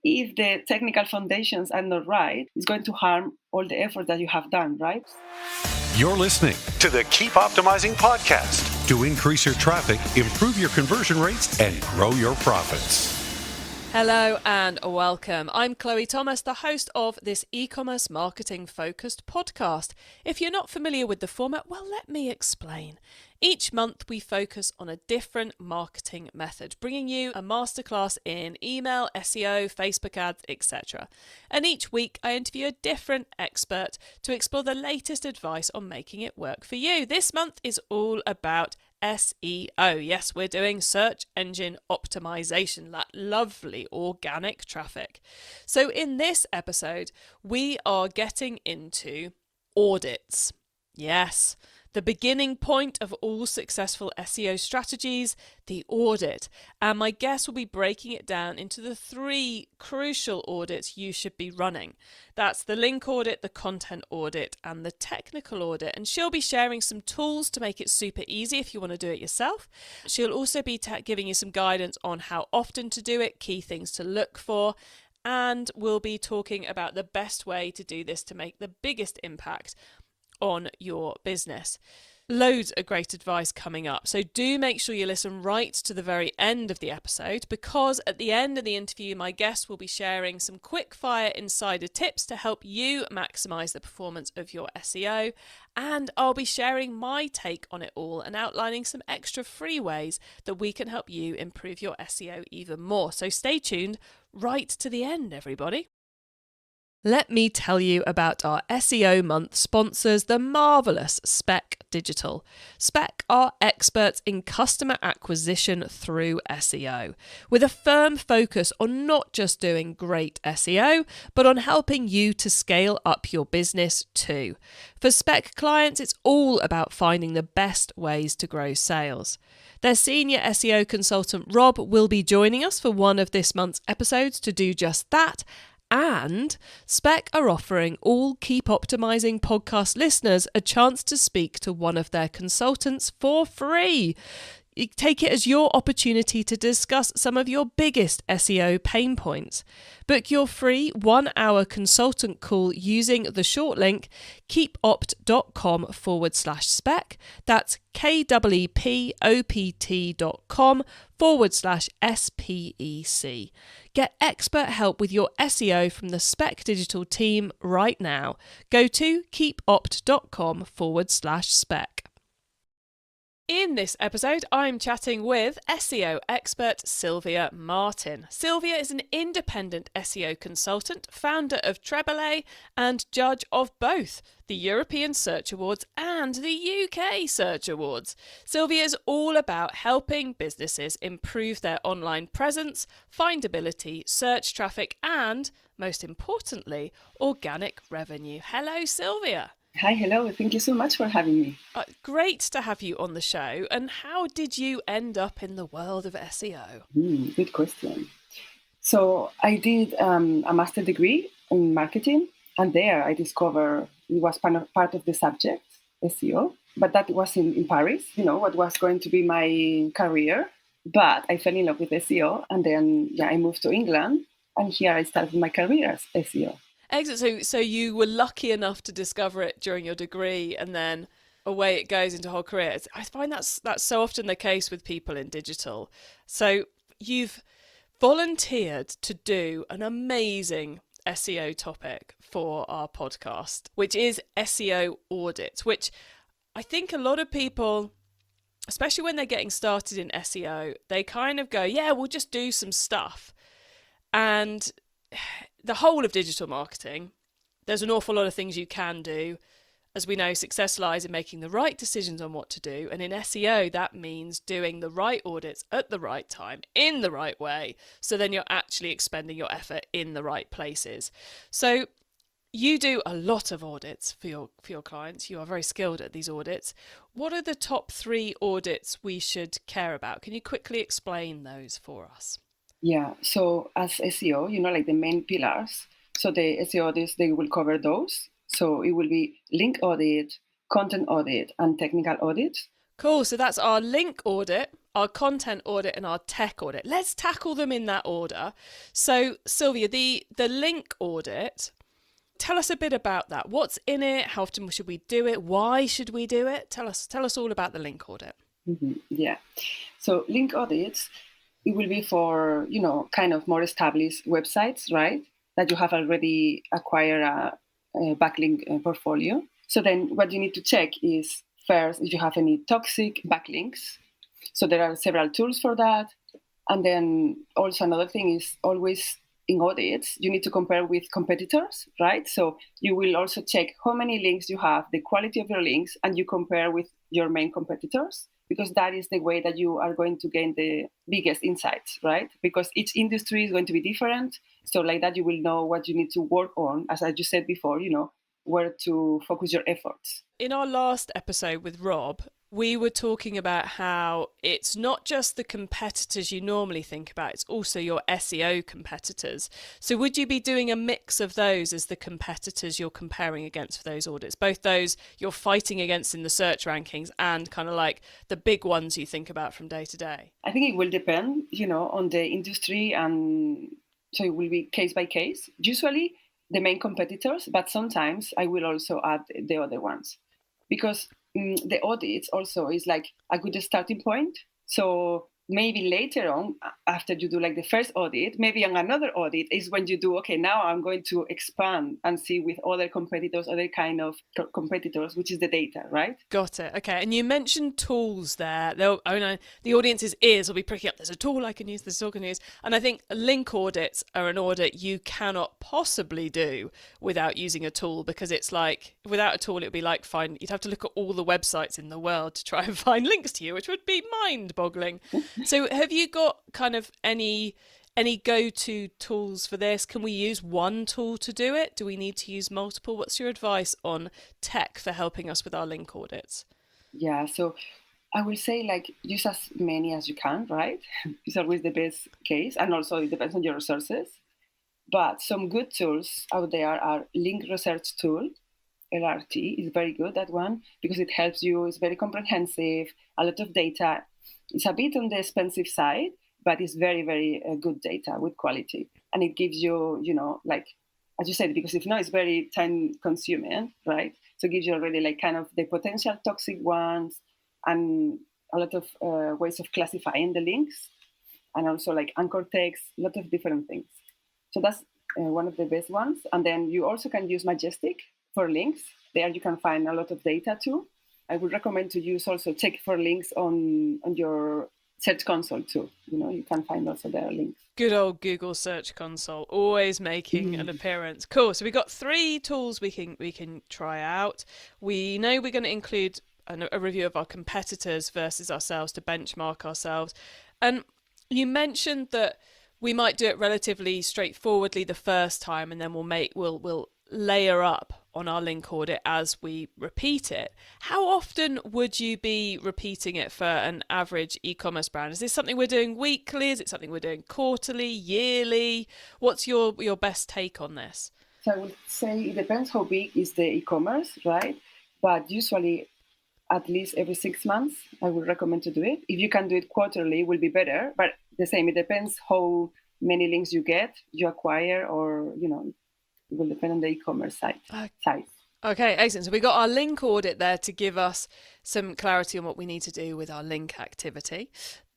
if the technical foundations are not right, it's going to harm all the effort that you have done, right? You're listening to the Keep Optimizing podcast to increase your traffic, improve your conversion rates, and grow your profits. Hello and welcome. I'm Chloe Thomas, the host of this e-commerce marketing focused podcast. If you're not familiar with the format, well, let me explain. Each month we focus on a different marketing method, bringing you a masterclass in email, SEO, Facebook ads, etc. And each week I interview a different expert to explore the latest advice on making it work for you. This month is all about SEO. Yes, we're doing search engine optimization, that lovely organic traffic. So in this episode, we are getting into audits. Yes, the beginning point of all successful SEO strategies, the audit. And my guest will be breaking it down into the 3 crucial audits you should be running. That's the link audit, the content audit, and the technical audit. And she'll be sharing some tools to make it super easy if you want to do it yourself. She'll also be giving you some guidance on how often to do it, key things to look for, and we'll be talking about the best way to do this to make the biggest impact on your business. Loads of great advice coming up. So do make sure you listen right to the very end of the episode, because at the end of the interview, my guest will be sharing some quick fire insider tips to help you maximize the performance of your SEO. And I'll be sharing my take on it all and outlining some extra free ways that we can help you improve your SEO even more. So stay tuned right to the end, everybody. Let me tell you about our SEO month sponsors, the marvellous Spec Digital. Spec are experts in customer acquisition through SEO, with a firm focus on not just doing great SEO, but on helping you to scale up your business too. For Spec clients, it's all about finding the best ways to grow sales. Their senior SEO consultant, Rob, will be joining us for one of this month's episodes to do just that. And Spec are offering all Keep Optimising podcast listeners a chance to speak to one of their consultants for free. You take it as your opportunity to discuss some of your biggest SEO pain points. Book your free 1-hour consultant call using the short link keepopt.com/spec. That's keepopt.com/SPEC. Get expert help with your SEO from the Spec Digital team right now. Go to keepopt.com/spec. In this episode, I'm chatting with SEO expert Silvia Martin. Silvia is an independent SEO consultant, founder of Trebele, and judge of both the European Search Awards and the UK Search Awards. Silvia is all about helping businesses improve their online presence, findability, search traffic, and, most importantly, organic revenue. Hello, Silvia. Hi, hello. Thank you so much for having me. Great to have you on the show. And how did you end up in the world of SEO? Good question. So I did a master degree in marketing, and there I discovered it was part of the subject, SEO, but that was in Paris, what was going to be my career. But I fell in love with SEO, and then I moved to England, and here I started my career as SEO. Excellent. So you were lucky enough to discover it during your degree, and then away it goes into a whole career. I find that's so often the case with people in digital. So you've volunteered to do an amazing SEO topic for our podcast, which is SEO audits, which I think a lot of people, especially when they're getting started in SEO, they kind of go, yeah, we'll just do some stuff. And the whole of digital marketing, there's an awful lot of things you can do. As we know, success lies in making the right decisions on what to do. And in SEO, that means doing the right audits at the right time, in the right way. So then you're actually expending your effort in the right places. So you do a lot of audits for your clients. You are very skilled at these audits. What are the top 3 audits we should care about? Can you quickly explain those for us? Yeah, so as SEO, like the main pillars. So the SEO audits, they will cover those. So it will be link audit, content audit, and technical audit. Cool. So that's our link audit, our content audit and our tech audit. Let's tackle them in that order. So, Silvia, the link audit, tell us a bit about that. What's in it? How often should we do it? Why should we do it? Tell us all about the link audit. Yeah. So link audits, it will be for, kind of more established websites, right? That you have already acquired a backlink portfolio. So then what you need to check is first if you have any toxic backlinks. So there are several tools for that. And then also another thing is always in audits, you need to compare with competitors, right? So you will also check how many links you have, the quality of your links, and you compare with your main competitors, because that is the way that you are going to gain the biggest insights, right? Because each industry is going to be different. So like that, you will know what you need to work on, as I just said before, where to focus your efforts. In our last episode with Rob, we were talking about how it's not just the competitors you normally think about, it's also your SEO competitors. So would you be doing a mix of those as the competitors you're comparing against for those audits, both those you're fighting against in the search rankings and kind of like the big ones you think about from day to day? I think it will depend, on the industry, and so it will be case by case. Usually the main competitors, but sometimes I will also add the other ones, because the audits also is like a good starting point. So maybe later on, after you do like the first audit, maybe on another audit is when you do, okay, now I'm going to expand and see with other competitors, other kind of competitors, which is the data, right? Got it. Okay. And you mentioned tools there. The audience's ears will be pricking up. There's a tool I can use, there's a tool I can use. And I think link audits are an audit you cannot possibly do without using a tool, because it's like, without a tool, it would be like you'd have to look at all the websites in the world to try and find links to you, which would be mind-boggling. So have you got kind of any go-to tools for this? Can we use one tool to do it? Do we need to use multiple? What's your advice on tech for helping us with our link audits? Yeah, so I will say like use as many as you can, right? It's always the best case. And also it depends on your resources. But some good tools out there are Link Research Tool. LRT is very good, that one, because it helps you. It's very comprehensive, a lot of data. It's a bit on the expensive side, but it's very, very good data with quality. And it gives you, like, as you said, because if not, it's very time consuming, right? So it gives you already like kind of the potential toxic ones and a lot of ways of classifying the links, and also like anchor text, a lot of different things. So that's one of the best ones. And then you also can use Majestic for links. There you can find a lot of data too. I would recommend to use also check for links on your Search Console too. You can find also there links. Good old Google Search Console, always making an appearance. Cool. So we've got 3 tools we can try out. We know we're going to include a review of our competitors versus ourselves to benchmark ourselves. And you mentioned that we might do it relatively straightforwardly the first time, and then we'll layer up on our link audit as we repeat it. How often would you be repeating it for an average e-commerce brand? Is this something we're doing weekly? Is it something we're doing quarterly, yearly? What's your best take on this? So I would say it depends how big is the e-commerce, right? But usually at least every 6 months, I would recommend to do it. If you can do it quarterly, it will be better. But the same, it depends how many links you acquire, or, it will depend on the e-commerce size. Okay, excellent. So we got our link audit there to give us some clarity on what we need to do with our link activity.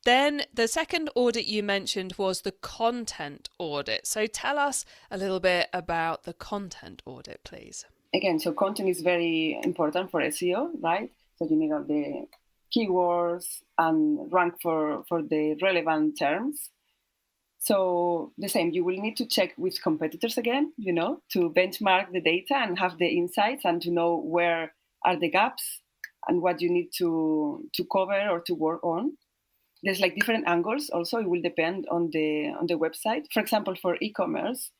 Then the second audit you mentioned was the content audit. So tell us a little bit about the content audit, please. Again, so content is very important for SEO, right? So you need all the keywords and rank for the relevant terms. So the same, you will need to check with competitors again, to benchmark the data and have the insights and to know where are the gaps and what you need to cover or to work on. There's like different angles also. It will depend on the website. For example, for e-commerce,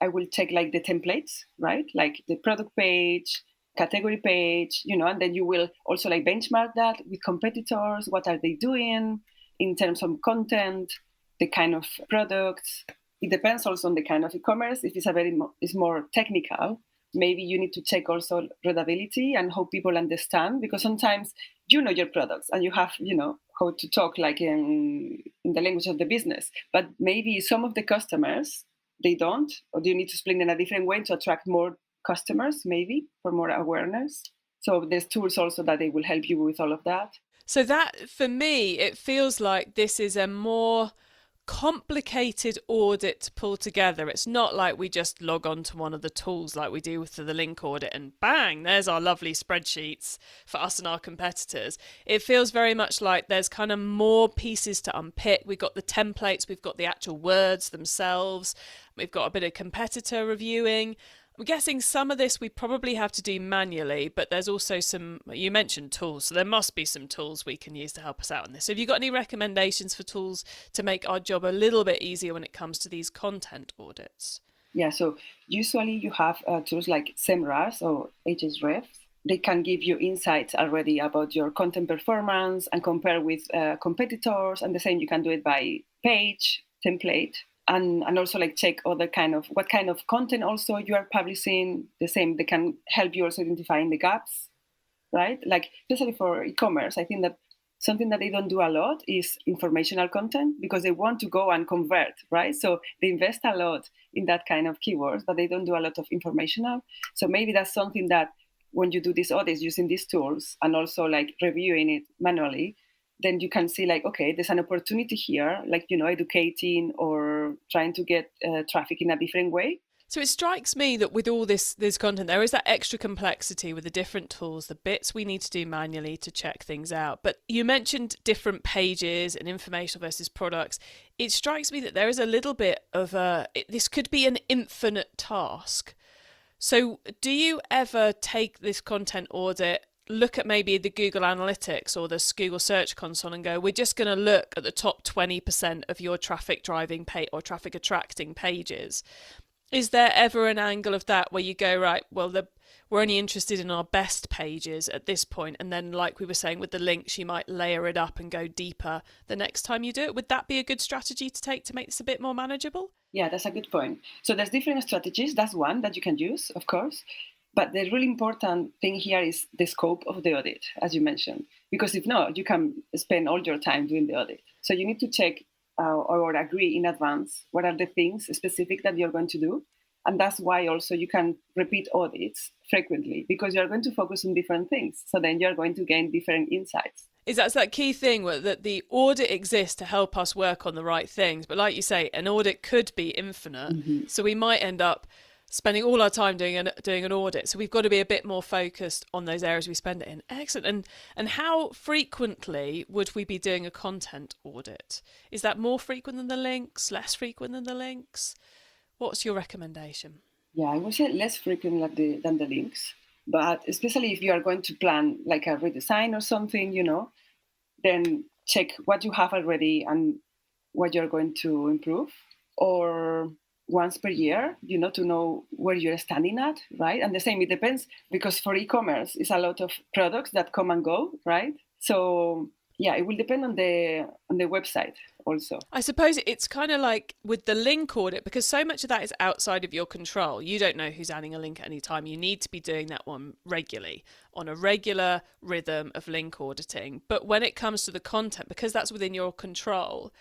I will check like the templates, right? Like the product page, category page, and then you will also like benchmark that with competitors. What are they doing in terms of content? The kind of products. It depends also on the kind of e-commerce. If it's more technical, maybe you need to check also readability and how people understand, because sometimes you know your products and you have, how to talk like in the language of the business. But maybe some of the customers, they don't, or do you need to explain in a different way to attract more customers, maybe for more awareness? So there's tools also that they will help you with all of that. So that, for me, it feels like this is a more complicated audit to pull together. It's not like we just log on to one of the tools like we do with the link audit and bang, there's our lovely spreadsheets for us and our competitors. It feels very much like there's kind of more pieces to unpick. We've got the templates, we've got the actual words themselves, we've got a bit of competitor reviewing. I'm guessing some of this we probably have to do manually, but there's also some, you mentioned tools, so there must be some tools we can use to help us out on this. So have you got any recommendations for tools to make our job a little bit easier when it comes to these content audits? Yeah, so usually you have tools like SEMrush or Ahrefs. They can give you insights already about your content performance and compare with competitors. And the same, you can do it by page, template. And also like check other what kind of content also you are publishing. The same, they can help you also identifying the gaps, right? Like especially for e-commerce, I think that something that they don't do a lot is informational content because they want to go and convert, right? So they invest a lot in that kind of keywords, but they don't do a lot of informational. So maybe that's something that when you do these audits using these tools and also like reviewing it manually, then you can see like, okay, there's an opportunity here, like, educating or trying to get traffic in a different way. So it strikes me that with all this content, there is that extra complexity with the different tools, the bits we need to do manually to check things out. But you mentioned different pages and informational versus products. It strikes me that there is a little bit of this could be an infinite task. So do you ever take this content audit, look at maybe the Google Analytics or the Google Search Console and go, we're just going to look at the top 20% of your traffic driving page or traffic attracting pages? Is there ever an angle of that where you go, right, well, we're only interested in our best pages at this point, and then like we were saying with the links, you might layer it up and go deeper the next time you do it? Would that be a good strategy to take to make this a bit more manageable? Yeah, that's a good point. So there's different strategies. That's one that you can use, of course. But the really important thing here is the scope of the audit, as you mentioned, because if not, you can spend all your time doing the audit. So you need to check or agree in advance what are the things specific that you're going to do. And that's why also you can repeat audits frequently because you're going to focus on different things. So then you're going to gain different insights. Is that key thing that the audit exists to help us work on the right things? But like you say, an audit could be infinite. Mm-hmm. So we might end up spending all our time doing an audit. So we've got to be a bit more focused on those areas we spend it in. Excellent. And how frequently would we be doing a content audit? Is that more frequent than the links, less frequent than the links? What's your recommendation? Yeah, I would say less frequent than the links. But especially if you are going to plan like a redesign or something, then check what you have already and what you're going to improve. Or once per year, to know where you're standing at, right? And the same, it depends, because for e-commerce, it's a lot of products that come and go, right? So yeah, it will depend on the website also. I suppose it's kind of like with the link audit, because so much of that is outside of your control. You don't know who's adding a link at any time. You need to be doing that one regularly, on a regular rhythm of link auditing. But when it comes to the content, because that's within your control,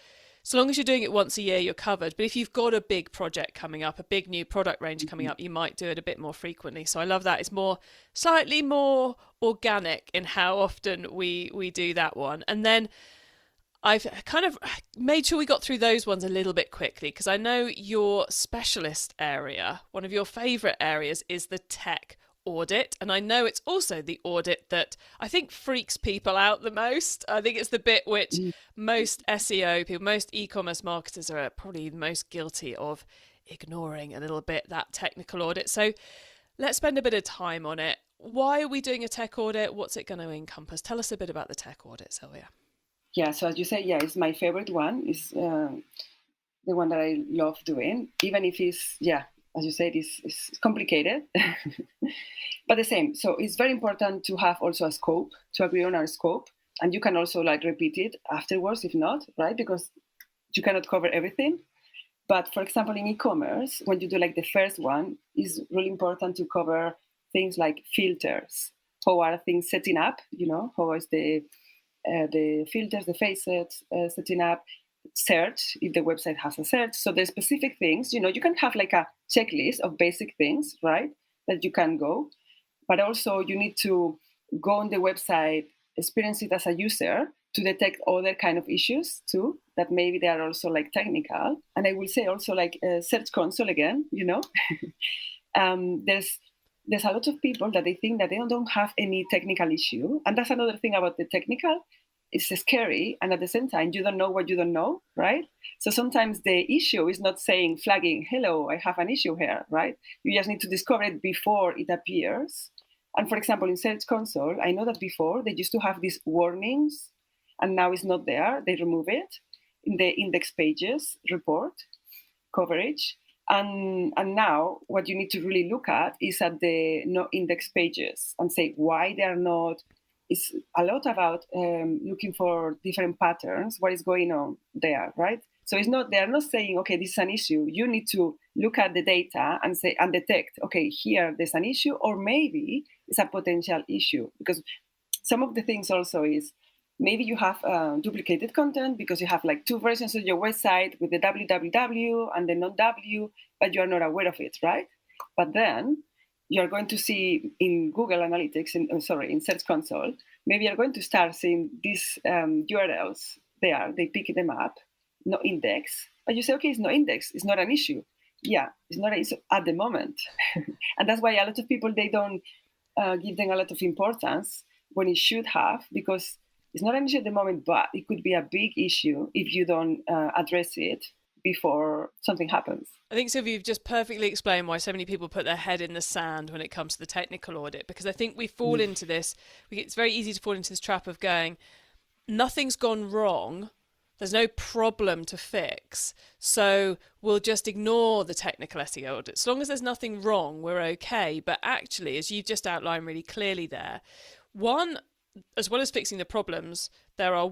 so long as you're doing it once a year, you're covered. But if you've got a big project coming up, a big new product range coming up, you might do it a bit more frequently. So I love that. It's slightly more organic in how often we do that one. And then I've kind of made sure we got through those ones a little bit quickly, because I know your specialist area, one of your favourite areas, is the tech audit, and I know it's also the audit that I think freaks people out the most. I think it's the bit which most SEO people, most e-commerce marketers are probably the most guilty of ignoring a little bit, that technical audit. So let's spend a bit of time on it. Why are we doing a tech audit? What's it going to encompass? Tell us a bit about the tech audit, Silvia. Yeah, so as you say, it's my favorite one. It's the one that I love doing, even if it's, as you said, it's complicated, but the same. So it's very important to have also a scope, to agree on our scope. And you can also like repeat it afterwards, if not, right? Because you cannot cover everything. But for example, in e-commerce, when you do like the first one, it's really important to cover things like filters, how are things setting up, how is the filters, the facets setting up, search, if the website has a search. So there's specific things, you can have like a checklist of basic things, right, that you can go. But also you need to go on the website, experience it as a user to detect other kind of issues too, that maybe they are also like technical. And I will say also like Search Console again, there's a lot of people that they think that they don't have any technical issue. And that's another thing about the technical. It's scary, and at the same time, you don't know what you don't know, right? So sometimes the issue is not flagging, hello, I have an issue here, right? You just need to discover it before it appears. And for example, in Search Console, I know that before they used to have these warnings, and now it's not there. They remove it in the index pages report coverage. And now what you need to really look at is at the no index pages and say why they are not. It's a lot about looking for different patterns, what is going on there, right? So they are not saying, okay, this is an issue. You need to look at the data and say and detect, okay, here there's an issue, or maybe it's a potential issue. Because some of the things also is maybe you have duplicated content because you have like two versions of your website with the www and the non-w, but you are not aware of it, right? But then you're going to see in Google Analytics, in Search Console, maybe you're going to start seeing these URLs there. They pick them up, no index. But you say, okay, it's no index. It's not an issue. Yeah, it's not an issue at the moment. And that's why a lot of people, they don't give them a lot of importance when it should have, because it's not an issue at the moment, but it could be a big issue if you don't address it before something happens. I think, Silvia, you've just perfectly explained why so many people put their head in the sand when it comes to the technical audit, because I think we fall into this. It's very easy to fall into this trap of going, nothing's gone wrong, there's no problem to fix, so we'll just ignore the technical SEO audit. As long as there's nothing wrong, we're okay. But actually, as you've just outlined really clearly there, one, as well as fixing the problems, there are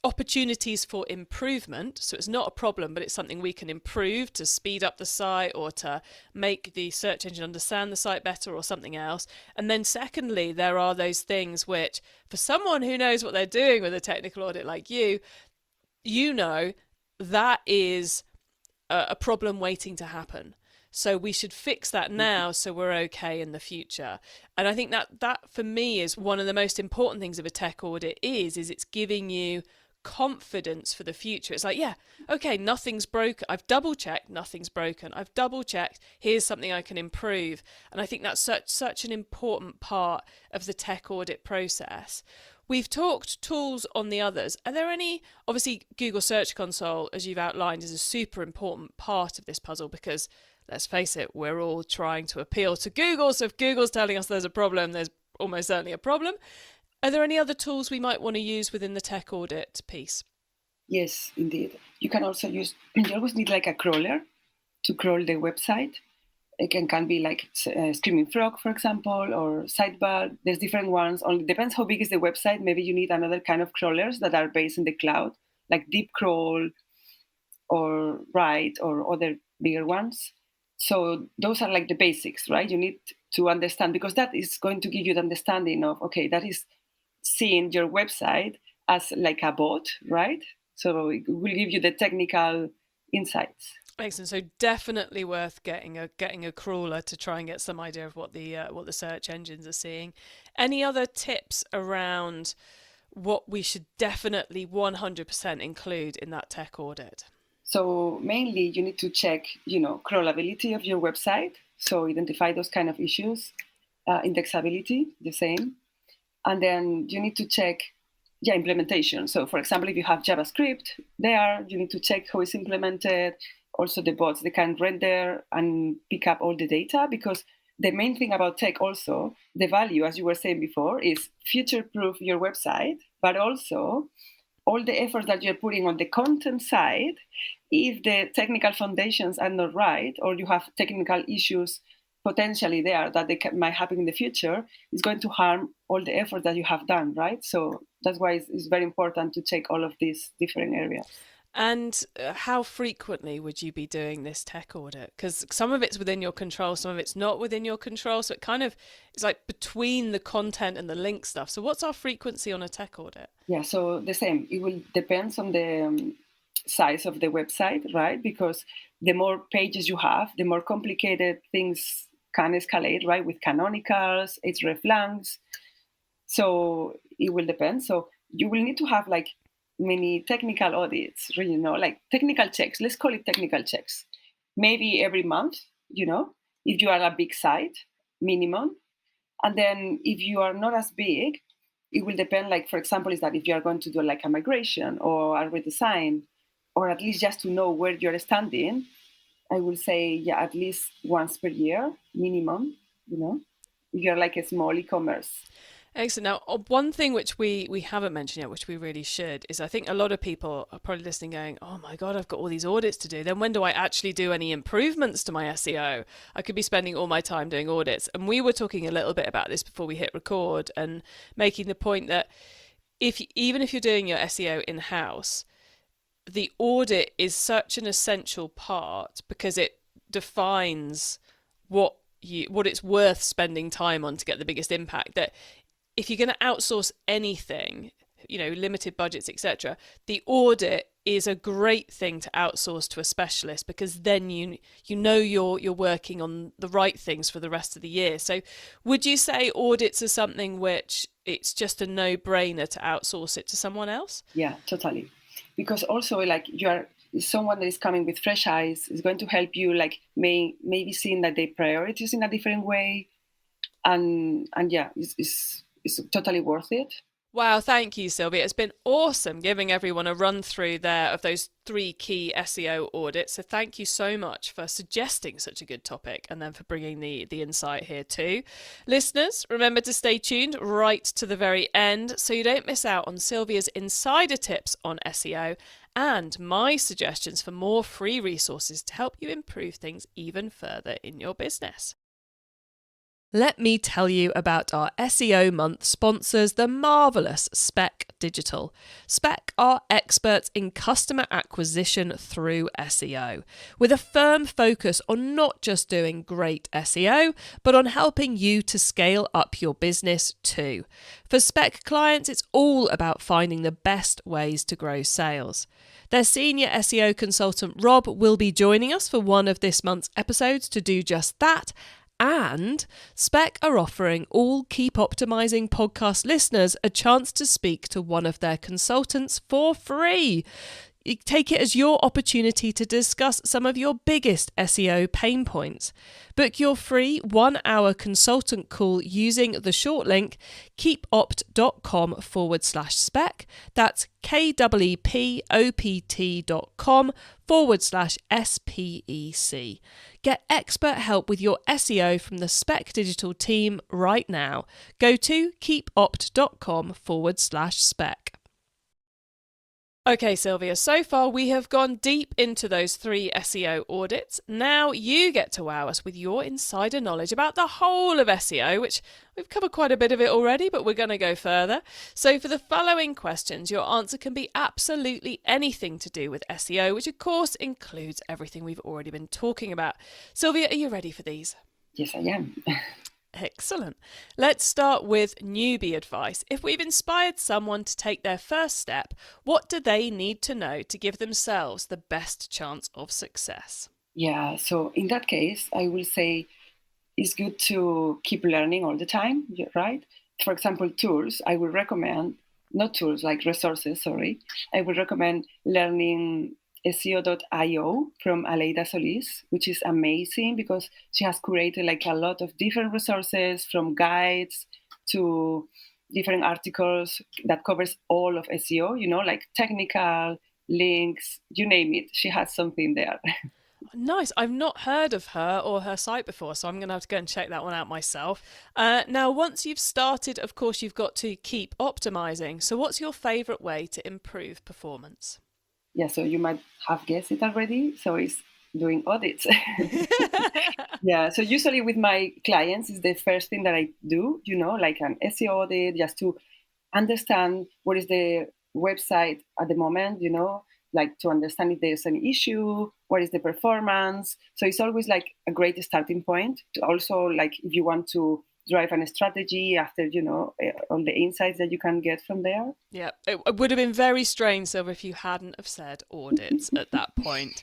opportunities for improvement. So it's not a problem, but it's something we can improve to speed up the site or to make the search engine understand the site better or something else. And then secondly, there are those things which, for someone who knows what they're doing with a technical audit like that is a problem waiting to happen. So we should fix that now so we're okay in the future. And I think that for me is one of the most important things of a tech audit is it's giving you confidence for the future. It's like, yeah, okay, nothing's broken. I've double checked, nothing's broken. I've double checked, here's something I can improve. And I think that's such an important part of the tech audit process. We've talked tools on the others. Are there any? Obviously, Google Search Console, as you've outlined, is a super important part of this puzzle because, let's face it, we're all trying to appeal to Google. So if Google's telling us there's a problem, there's almost certainly a problem. Are there any other tools we might want to use within the tech audit piece? Yes, indeed. You can also you always need like a crawler to crawl the website. It can be like Screaming Frog, for example, or Sidebar. There's different ones. Only depends how big is the website. Maybe you need another kind of crawlers that are based in the cloud, like Deep Crawl or Write or other bigger ones. So those are like the basics, right? You need to understand, because that is going to give you the understanding of, okay, that is seeing your website as like a bot, right? So it will give you the technical insights. Excellent. So definitely worth getting a crawler to try and get some idea of what the search engines are seeing. Any other tips around what we should definitely 100% include in that tech audit? So mainly you need to check, crawlability of your website. So identify those kind of issues, indexability, the same. And then you need to check, implementation. So for example, if you have JavaScript there, you need to check how it's implemented. Also the bots, they can render and pick up all the data, because the main thing about tech also, the value, as you were saying before, is future-proof your website, but also all the effort that you're putting on the content side, if the technical foundations are not right, or you have technical issues potentially there that might happen in the future, is going to harm all the effort that you have done, right? So that's why it's very important to check all of these different areas. And how frequently would you be doing this tech audit? Because some of it's within your control, some of it's not within your control. So it's like between the content and the link stuff. So what's our frequency on a tech audit? Yeah, so the same. It will depend on the size of the website, right? Because the more pages you have, the more complicated things can escalate, right? With canonicals, hreflangs. So it will depend. So you will need to have like many technical audits, like technical checks. Let's call it technical checks. Maybe every month, if you are a big site, minimum. And then if you are not as big, it will depend, like, for example, is that if you are going to do like a migration or a redesign, or at least just to know where you're standing, I will say, yeah, at least once per year, minimum, if you're like a small e-commerce. Excellent. Now, one thing which we haven't mentioned yet, which we really should, is I think a lot of people are probably listening going, oh my God, I've got all these audits to do. Then when do I actually do any improvements to my SEO? I could be spending all my time doing audits. And we were talking a little bit about this before we hit record and making the point that even if you're doing your SEO in-house, the audit is such an essential part because it defines what it's worth spending time on to get the biggest impact. That if you're going to outsource anything, limited budgets, etc., the audit is a great thing to outsource to a specialist because then you're working on the right things for the rest of the year. So would you say audits are something which it's just a no-brainer to outsource it to someone else? Yeah, totally. Because also, like, you are someone that is coming with fresh eyes is going to help you, like, maybe seeing that they priorities in a different way, and yeah, it's totally worth it. Wow, thank you, Silvia. It's been awesome giving everyone a run through there of those 3 key SEO audits. So thank you so much for suggesting such a good topic and then for bringing the insight here too. Listeners, remember to stay tuned right to the very end so you don't miss out on Silvia's insider tips on SEO and my suggestions for more free resources to help you improve things even further in your business. Let me tell you about our SEO month sponsors, the marvellous Spec Digital. Spec are experts in customer acquisition through SEO, with a firm focus on not just doing great SEO, but on helping you to scale up your business too. For Spec clients, it's all about finding the best ways to grow sales. Their senior SEO consultant, Rob, will be joining us for one of this month's episodes to do just that. And Spec are offering all Keep Optimising podcast listeners a chance to speak to one of their consultants for free. You take it as your opportunity to discuss some of your biggest SEO pain points. Book your free 1-hour consultant call using the short link keepopt.com/spec. That's keepopt.com/SPEC. Get expert help with your SEO from the Spec Digital team right now. Go to keepopt.com/spec. Okay, Silvia, so far we have gone deep into those 3 SEO audits. Now you get to wow us with your insider knowledge about the whole of SEO, which we've covered quite a bit of it already, but we're going to go further. So for the following questions, your answer can be absolutely anything to do with SEO, which of course includes everything we've already been talking about. Silvia, are you ready for these? Yes, I am. Excellent. Let's start with newbie advice. If we've inspired someone to take their first step, what do they need to know to give themselves the best chance of success? Yeah, so in that case, I will say it's good to keep learning all the time, right? For example, tools, I would recommend, not tools, like resources, sorry. I would recommend learning SEO.io from Aleida Solis, which is amazing because she has curated like a lot of different resources, from guides to different articles that covers all of SEO, like technical, links, you name it. She has something there. Nice. I've not heard of her or her site before, so I'm going to have to go and check that one out myself. Now, once you've started, of course, you've got to keep optimizing. So what's your favourite way to improve performance? Yeah, so you might have guessed it already. So it's doing audits. Yeah, so usually with my clients is the first thing that I do, like an SEO audit, just to understand what is the website at the moment, like to understand if there's an issue, what is the performance. So it's always like a great starting point. Also, like if you want to drive a strategy after, all the insights that you can get from there. Yeah, it would have been very strange, Silvia, if you hadn't have said audits at that point.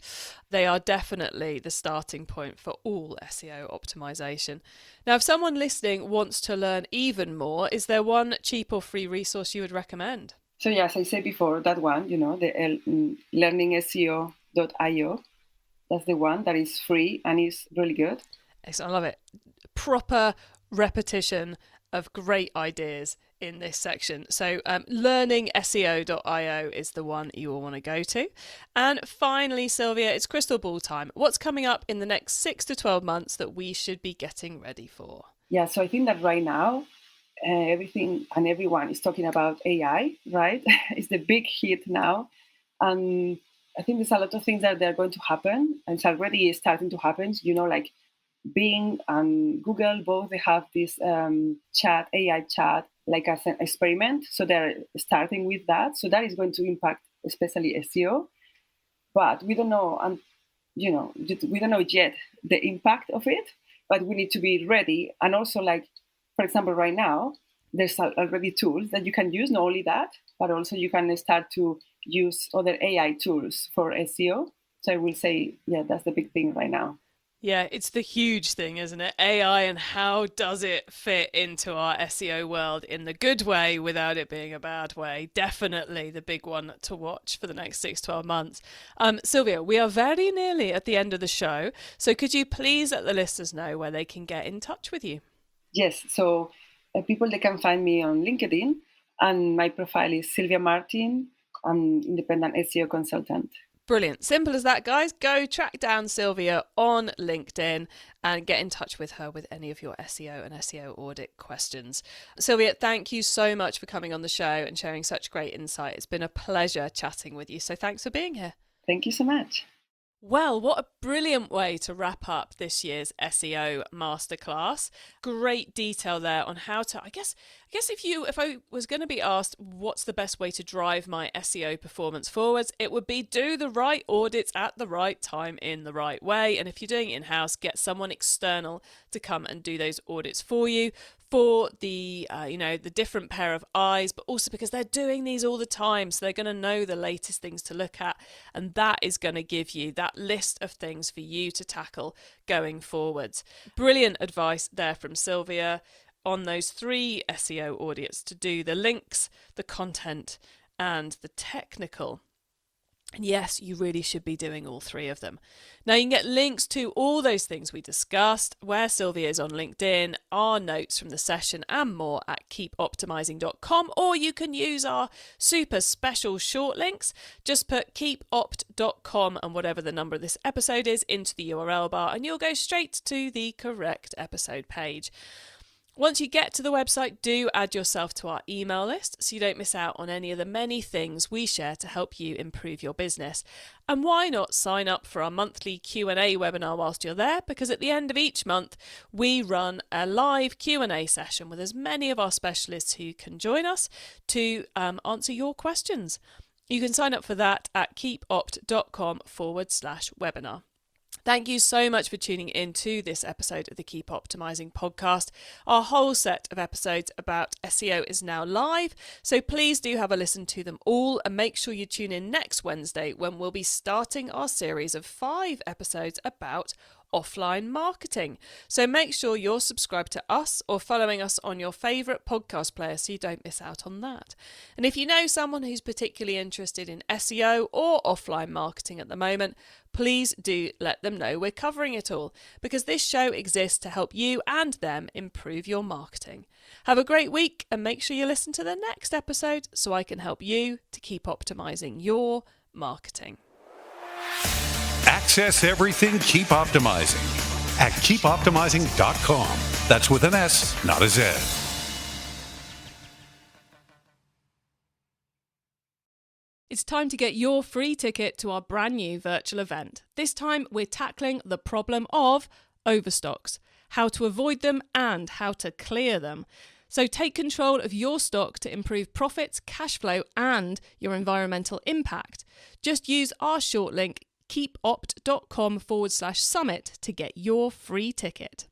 They are definitely the starting point for all SEO optimization. Now, if someone listening wants to learn even more, is there one cheap or free resource you would recommend? So yeah, as I said before, that one, the learningseo.io, that's the one that is free and is really good. Excellent, I love it. Proper repetition of great ideas in this section. So learningseo.io is the one you will want to go to. And finally, Silvia, it's crystal ball time. What's coming up in the next 6 to 12 months that we should be getting ready for? Yeah, so I think that right now, everything and everyone is talking about AI, right? It's the big hit now. And I think there's a lot of things that they're going to happen. And it's already starting to happen. Like Bing and Google, both they have this AI chat, like as an experiment. So they're starting with that. So that is going to impact especially SEO. But we don't know, and we don't know yet the impact of it. But we need to be ready. And also, like, for example, right now, there's already tools that you can use, not only that, but also you can start to use other AI tools for SEO. So I will say, yeah, that's the big thing right now. Yeah, it's the huge thing, isn't it? AI, and how does it fit into our SEO world in the good way without it being a bad way? Definitely the big one to watch for the next 6-12 months. Silvia, we are very nearly at the end of the show. So could you please let the listeners know where they can get in touch with you? Yes, so people, they can find me on LinkedIn, and my profile is Silvia Martin. I'm independent SEO consultant. Brilliant. Simple as that, guys. Go track down Silvia on LinkedIn and get in touch with her with any of your SEO and SEO audit questions. Silvia, thank you so much for coming on the show and sharing such great insight. It's been a pleasure chatting with you. So thanks for being here. Thank you so much. Well, what a brilliant way to wrap up this year's SEO masterclass. Great detail there on how to, I guess if I was going to be asked what's the best way to drive my SEO performance forwards, it would be do the right audits at the right time in the right way. And if you're doing it in-house, get someone external to come and do those audits for you, for the the different pair of eyes, but also because they're doing these all the time, so they're going to know the latest things to look at, and that is going to give you that list of things for you to tackle going forwards. Brilliant advice there from Silvia on those 3 SEO audits to do the links, the content, and the technical. And yes, you really should be doing all 3 of them. Now, you can get links to all those things we discussed, where Silvia is on LinkedIn, our notes from the session, and more at keepoptimising.com, or you can use our super special short links. Just put keepopt.com and whatever the number of this episode is into the URL bar, and you'll go straight to the correct episode page. Once you get to the website, do add yourself to our email list so you don't miss out on any of the many things we share to help you improve your business. And why not sign up for our monthly Q&A webinar whilst you're there? Because at the end of each month, we run a live Q&A session with as many of our specialists who can join us to answer your questions. You can sign up for that at keepopt.com/webinar. Thank you so much for tuning in to this episode of the Keep Optimising podcast. Our whole set of episodes about SEO is now live, so please do have a listen to them all, and make sure you tune in next Wednesday when we'll be starting our series of 5 episodes about offline marketing. So make sure you're subscribed to us or following us on your favourite podcast player so you don't miss out on that. And if you know someone who's particularly interested in SEO or offline marketing at the moment, please do let them know we're covering it all, because this show exists to help you and them improve your marketing. Have a great week, and make sure you listen to the next episode so I can help you to keep optimising your marketing. Access everything Keep Optimizing at keepoptimising.com. That's with an S, not a Z. It's time to get your free ticket to our brand new virtual event. This time we're tackling the problem of overstocks, how to avoid them and how to clear them. So take control of your stock to improve profits, cash flow, and your environmental impact. Just use our short link keepopt.com/summit to get your free ticket.